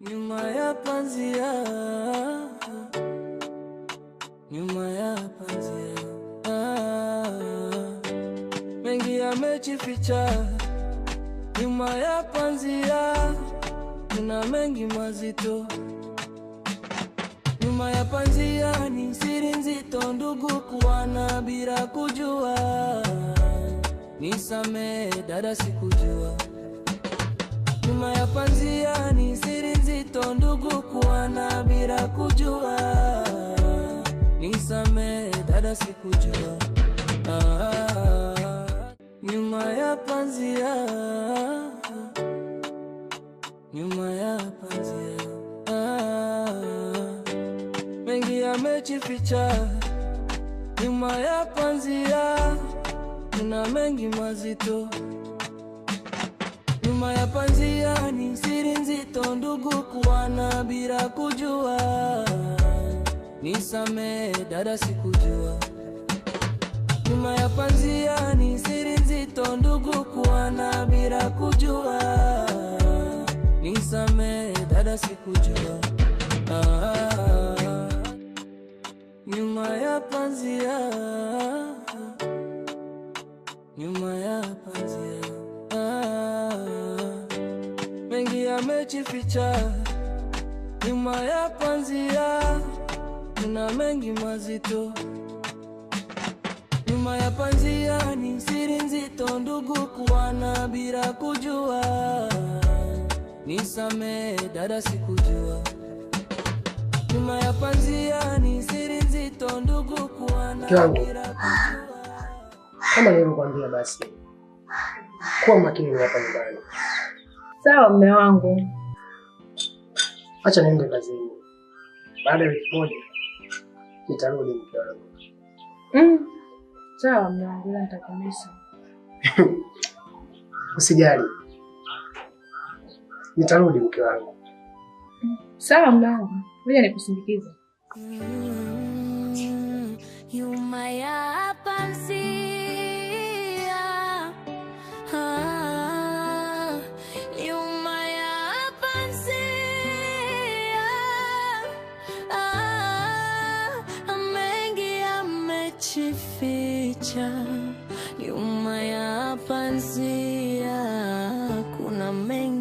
Nyuma ya pazia, nyuma ya pazia, mengi yamejificha. Nyuma ya pazia kuna mengi mazito. Nyuma ya pazia ni siri nzito, ndugu kuwana bila kujua. Nisamehe dada, sikujua. Nyuma ya pazia ni siri nzito, ndugu kuwana bila kujua. Nisamehe dada, sikujua. Nyuma ya pazia, nyuma ya pazia, mengi yamejificha. Nyuma ya pazia kuna mengi mazito. Nyuma ya pazia ni siri nzito, ndugu kuwana bila kujua. Nisamehe dada, sikujua. Nyuma ya pazia ni siri nzito, ndugu kuwana bila kujua. Nisamehe dada, sikujua. Nyuma ya pazia, nyuma ya pazia, mengi yamejificha. Nyuma ya pazia kuna mengi mazito. Nyuma ya pazia ni siri nzito, ndugu kuwana bila kujua. Nisamehe dada, sikujua. Nyuma ya pazia ni siri nzito, ndugu kuwana bila kujua. Kama nilivyokuambia, basi kuwa makini hapa nyumbani. Sawa mume wangu. Acha niende kazini. Baada ya wiki moja nitarudi mke wangu. Sawa mume wangu, nitakomesha. Usijali. Nitarudi mke wangu. Sawa mume wangu. Ngoja nikusindikize. Nyuma ya pazia, nyuma ya pazia, mengi yamejificha. Nyuma ya pazia kuna mengi